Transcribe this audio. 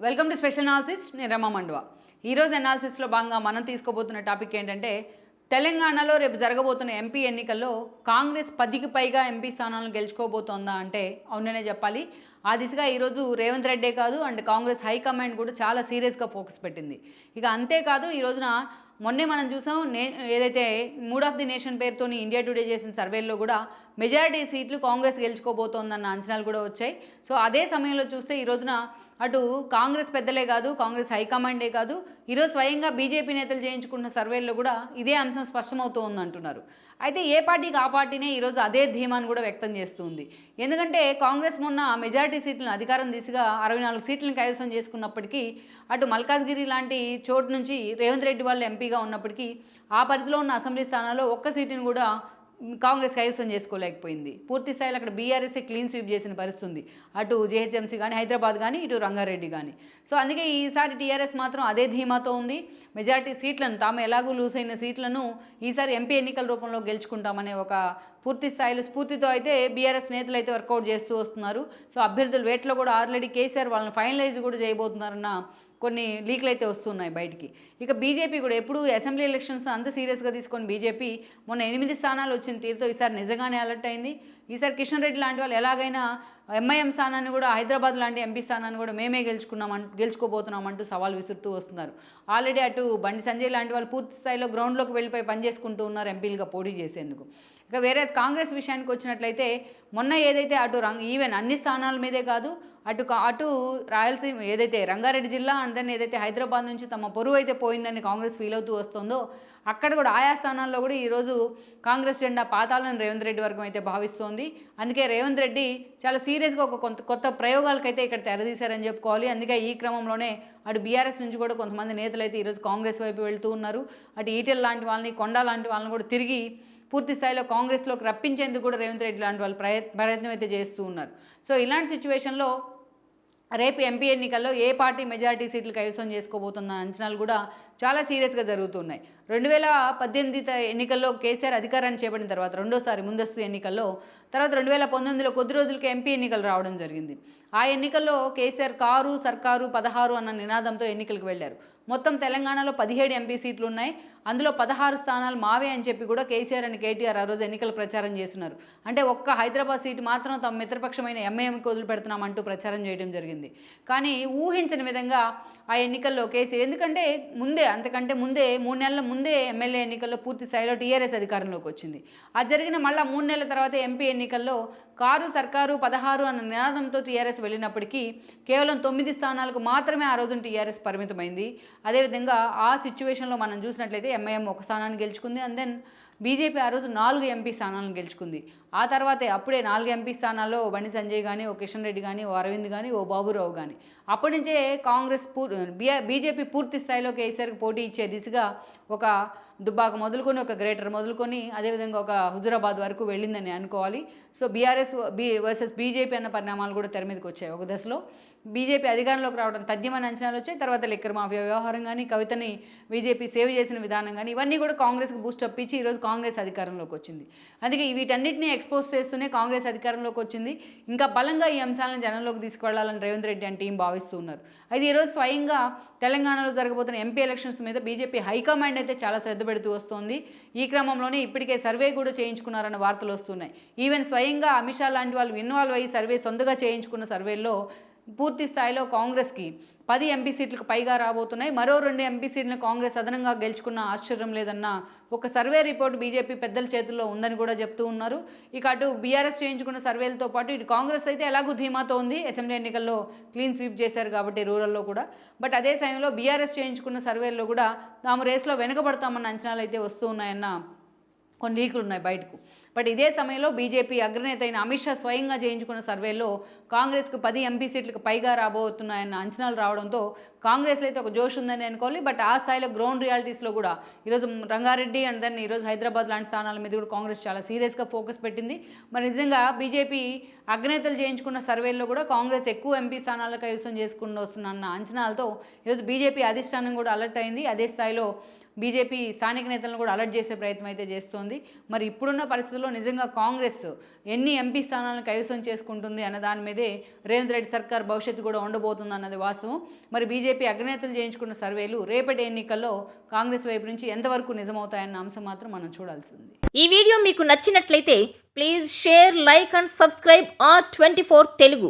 Welcome to special analysis. నేను రమా మండువా. ఈరోజు అనాలిసిస్లో భాగంగా మనం తీసుకోబోతున్న టాపిక్ ఏంటంటే తెలంగాణలో రేపు జరగబోతున్న ఎంపీ ఎన్నికల్లో కాంగ్రెస్ 10కి పైగా ఎంపీ స్థానాలను గెలుచుకోబోతోందా అంటే అవుననే చెప్పాలి. ఆ దిశగా ఈరోజు రేవంత్ రెడ్డే కాదు అండ్ కాంగ్రెస్ హైకమాండ్ కూడా చాలా సీరియస్గా ఫోకస్ పెట్టింది. ఇక అంతేకాదు ఈ రోజున మొన్నే మనం చూసాం ఏదైతే మూడ్ ఆఫ్ ది నేషన్ పేరుతోని ఇండియా టుడే చేసిన సర్వేల్లో కూడా మెజారిటీ సీట్లు కాంగ్రెస్ గెలుచుకోబోతోందన్న అంచనాలు కూడా వచ్చాయి. సో అదే సమయంలో చూస్తే ఈ రోజున అటు కాంగ్రెస్ పెద్దలే కాదు, కాంగ్రెస్ హైకమాండే కాదు, ఈరోజు స్వయంగా బీజేపీ నేతలు చేయించుకున్న సర్వేల్లో కూడా ఇదే అంశం స్పష్టమవుతూ ఉందంటున్నారు. అయితే ఏ పార్టీకి ఆ పార్టీనే ఈరోజు అదే ధీమాను కూడా వ్యక్తం చేస్తుంది. ఎందుకంటే కాంగ్రెస్ మొన్న మెజారిటీ సీట్లను అధికారం దిశగా 64 సీట్లను కైవసం చేసుకున్నప్పటికీ అటు మల్కాజ్గిరి లాంటి చోటు నుంచి రేవంత్ రెడ్డి వాళ్ళు ఎంపీగా ఉన్నప్పటికీ ఆ పరిధిలో ఉన్న అసెంబ్లీ స్థానాల్లో ఒక్క సీటును కూడా కాంగ్రెస్ కైవసం చేసుకోలేకపోయింది. పూర్తి స్థాయిలో అక్కడ బీఆర్ఎస్ఏ క్లీన్ స్వీప్ చేసిన పరిస్థితి ఉంది. అటు జేహెచ్ఎంసీ కానీ, హైదరాబాద్ కానీ, ఇటు రంగారెడ్డి కానీ. సో అందుకే ఈసారి టీఆర్ఎస్ మాత్రం అదే ధీమాతో ఉంది. మెజారిటీ సీట్లను తాము ఎలాగూ లూజ్ అయిన సీట్లను ఈసారి ఎంపీ ఎన్నికల రూపంలో గెలుచుకుంటామనే ఒక పూర్తి స్థాయిలో స్ఫూర్తితో అయితే బీఆర్ఎస్ నేతలు అయితే వర్కౌట్ చేస్తూ వస్తున్నారు. సో అభ్యర్థుల వేట్లో కూడా ఆల్రెడీ కేసీఆర్ వాళ్ళని ఫైనలైజ్ కూడా చేయబోతున్నారన్న కొన్ని లీక్లు అయితే వస్తున్నాయి బయటికి. ఇక బీజేపీ కూడా ఎప్పుడు అసెంబ్లీ ఎలక్షన్స్ అంత సీరియస్గా తీసుకొని బీజేపీ మొన్న 8 స్థానాలు వచ్చిన తీరుతో ఈసారి నిజంగానే అలర్ట్ అయింది. ఈసారి కిషన్ రెడ్డి లాంటి వాళ్ళు ఎలాగైనా ఎంఐఎం స్థానాన్ని కూడా, హైదరాబాద్ లాంటి ఎంపీ స్థానాన్ని కూడా మేమే గెలుచుకోబోతున్నామంటూ సవాల్ విసురుతూ వస్తున్నారు. ఆల్రెడీ అటు బండి సంజయ్ లాంటి వాళ్ళు పూర్తి స్థాయిలో గ్రౌండ్లోకి వెళ్ళిపోయి పనిచేసుకుంటూ ఉన్నారు ఎంపీలుగా పోటీ చేసేందుకు. ఇక వేరే కాంగ్రెస్ విషయానికి వచ్చినట్లయితే మొన్న ఏదైతే అటు ఈవెన్ అన్ని స్థానాల మీదే కాదు, అటు రాయలసీమ ఏదైతే రంగారెడ్డి జిల్లా అండ్ దెన్ ఏదైతే హైదరాబాద్ నుంచి తమ పొరుగు అయితే పోయిందని కాంగ్రెస్ ఫీల్ అవుతూ వస్తుందో అక్కడ కూడా ఆయా స్థానాల్లో కూడా ఈరోజు కాంగ్రెస్ జెండా పాతాలని రేవంత్ రెడ్డి వర్గం అయితే భావిస్తోంది. అందుకే రేవంత్ రెడ్డి చాలా సీరియస్గా ఒక కొత్త ప్రయోగాలకైతే ఇక్కడ తెరదీశారని చెప్పుకోవాలి. అందుకే ఈ క్రమంలోనే అటు బీఆర్ఎస్ నుంచి కూడా కొంతమంది నేతలు అయితే ఈరోజు కాంగ్రెస్ వైపు వెళ్తూ ఉన్నారు. అటు ఈటెల లాంటి వాళ్ళని, కొండా లాంటి వాళ్ళని కూడా తిరిగి పూర్తి స్థాయిలో కాంగ్రెస్లోకి రప్పించేందుకు కూడా రేవంత్ రెడ్డి లాంటి వాళ్ళు ప్రయత్నం అయితే చేస్తూ ఉన్నారు. సో ఇలాంటి సిచ్యువేషన్లో రేపు ఎంపీ ఎన్నికల్లో ఏ పార్టీ మెజారిటీ సీట్లు కైవసం చేసుకోబోతున్న అంచనాలు కూడా చాలా సీరియస్గా జరుగుతున్నాయి. 2018 ఎన్నికల్లో కేసీఆర్ అధికారాన్ని చేపట్టిన తర్వాత రెండోసారి ముందస్తు ఎన్నికల్లో, తర్వాత 2019లో కొద్ది రోజులకి ఎంపీ ఎన్నికలు రావడం జరిగింది. ఆ ఎన్నికల్లో కేసీఆర్ కారు సర్కారు 16 అన్న నినాదంతో ఎన్నికలకు వెళ్ళారు. మొత్తం తెలంగాణలో 17 ఎంపీ సీట్లు ఉన్నాయి. అందులో 16 స్థానాలు మావే అని చెప్పి కూడా కేసీఆర్ అండ్ కేటీఆర్ ఆ రోజు ఎన్నికల ప్రచారం చేస్తున్నారు. అంటే ఒక్క హైదరాబాద్ సీటు మాత్రం తమ మిత్రపక్షమైన ఎంఐఎంకి వదిలిపెడుతున్నామంటూ ప్రచారం చేయడం జరిగింది. కానీ ఊహించని విధంగా ఆ ఎన్నికల్లో కేసీఆర్, ఎందుకంటే అంతకంటే ముందే 3 నెలల ముందే ఎమ్మెల్యే ఎన్నికల్లో పూర్తి స్థాయిలో టీఆర్ఎస్ అధికారంలోకి వచ్చింది. అది జరిగిన మళ్ళీ 3 నెలల తర్వాత ఎంపీ ఎన్నికల్లో కారు సర్కారు 16 అన్న నినాదంతో టీఆర్ఎస్ వెళ్ళినప్పటికీ కేవలం 9 స్థానాలకు మాత్రమే ఆ రోజున టీఆర్ఎస్ పరిమితమైంది. అదేవిధంగా ఆ సిచ్యువేషన్లో మనం చూసినట్లయితే ఎంఐఎం ఒక స్థానాన్ని గెలుచుకుంది. అండ్ దెన్ బీజేపీ ఆ రోజు 4 ఎంపీ స్థానాలను గెలుచుకుంది. ఆ తర్వాతే అప్పుడే 4 ఎంపీ స్థానాల్లో బండి సంజయ్ కానీ, ఓ కిషన్ రెడ్డి కానీ, ఓ అరవింద్ కానీ, ఓ బాబురావు కానీ. అప్పటి నుంచే కాంగ్రెస్ బీజేపీ పూర్తి స్థాయిలో కేసీఆర్కి పోటీ ఇచ్చే దిశగా ఒక దుబ్బాక మొదలుకొని, ఒక గ్రేటర్ మొదలుకొని, అదేవిధంగా ఒక హుజురాబాద్ వరకు వెళ్ళిందని అనుకోవాలి. సో బీఆర్ఎస్ వర్సెస్ బీజేపీ అన్న పరిణామాలు కూడా తెర మీదకి వచ్చాయి. ఒక దశలో బీజేపీ అధికారంలోకి రావడం తథ్యమని అంచనాలు వచ్చాయి. తర్వాత లిక్కర్ మాఫియా వ్యవహారం కానీ, కవితని బీజేపీ సేవ్ చేసిన విధానం కానీ, ఇవన్నీ కూడా కాంగ్రెస్కి బూస్టప్ ఇచ్చి ఈరోజు కాంగ్రెస్ అధికారంలోకి వచ్చింది. అందుకే వీటన్నిటిని ఎక్స్పోజ్ చేస్తూనే కాంగ్రెస్ అధికారంలోకి వచ్చింది. ఇంకా బలంగా ఈ అంశాలను జనంలోకి తీసుకువెళ్లాలని రేవంత్ రెడ్డి అండ్ టీం భావిస్తూ ఉన్నారు. అయితే ఈరోజు స్వయంగా తెలంగాణలో జరగబోతున్న ఎంపీ ఎలక్షన్స్ మీద బీజేపీ హైకమాండ్ అయితే చాలా శ్రద్ధ పెడుతూ వస్తోంది. ఈ క్రమంలోనే ఇప్పటికే సర్వే కూడా చేయించుకున్నారన్న వార్తలు వస్తున్నాయి. ఈవెన్ స్వయంగా అమిత్ షా లాంటి వాళ్ళు ఇన్వాల్వ్ అయ్యి సర్వే సొంతగా చేయించుకున్న సర్వేల్లో పూర్తి స్థాయిలో కాంగ్రెస్కి 10 ఎంపీ సీట్లకు పైగా రాబోతున్నాయి. మరో 2 ఎంపీ సీట్లను కాంగ్రెస్ అదనంగా గెలుచుకున్న ఆశ్చర్యం లేదన్న ఒక సర్వే రిపోర్ట్ బీజేపీ పెద్దల చేతుల్లో ఉందని కూడా చెప్తూ ఉన్నారు. ఇక అటు బీఆర్ఎస్ చేయించుకున్న సర్వేలతో పాటు ఇటు కాంగ్రెస్ అయితే ఎలాగూ ధీమాతో ఉంది. అసెంబ్లీ ఎన్నికల్లో క్లీన్ స్వీప్ చేశారు కాబట్టి రూరల్లో కూడా. బట్ అదే సమయంలో బీఆర్ఎస్ చేయించుకున్న సర్వేల్లో కూడా తాము రేస్లో వెనుకబడతామన్న అంచనాలు అయితే వస్తూ ఉన్నాయన్న కొన్ని లీకులు ఉన్నాయి బయటకు. బట్ ఇదే సమయంలో బీజేపీ అగ్రనేత అయిన అమిత్ షా స్వయంగా చేయించుకున్న సర్వేలో కాంగ్రెస్కు 10 ఎంపీ సీట్లకు పైగా రాబోతున్నాయన్న అంచనాలు రావడంతో కాంగ్రెస్లో అయితే ఒక జోష్ ఉందని అనుకోవాలి. బట్ ఆ స్థాయిలో గ్రౌండ్ రియాలిటీస్లో కూడా ఈరోజు రంగారెడ్డి అండ్ దెన్ ఈరోజు హైదరాబాద్ లాంటి స్థానాల మీద కూడా కాంగ్రెస్ చాలా సీరియస్గా ఫోకస్ పెట్టింది. మరి నిజంగా బీజేపీ అగ్రనేతలు చేయించుకున్న సర్వేల్లో కూడా కాంగ్రెస్ ఎక్కువ ఎంపీ స్థానాలకు కైవసం చేసుకుని వస్తున్న అంచనాలతో ఈరోజు బీజేపీ అధిష్టానం కూడా అలర్ట్ అయింది. అదే స్థాయిలో బీజేపీ స్థానిక నేతలను కూడా అలర్ట్ చేసే ప్రయత్నం అయితే చేస్తోంది. మరి ఇప్పుడున్న పరిస్థితుల్లో నిజంగా కాంగ్రెస్ ఎన్ని ఎంపీ స్థానాలను కైవసం చేసుకుంటుంది అన్న దాని మీదే రేవంత్ రెడ్డి సర్కార్ భవిష్యత్తు కూడా ఉండబోతుంది అన్నది వాస్తవం. మరి బీజేపీ అగ్రనేతలు చేయించుకున్న సర్వేలు రేపటి ఎన్నికల్లో కాంగ్రెస్ వైపు నుంచి ఎంతవరకు నిజమవుతాయన్న అంశం మాత్రం మనం చూడాల్సి ఉంది. ఈ వీడియో మీకు నచ్చినట్లయితే please share, like and subscribe R24 Telugu.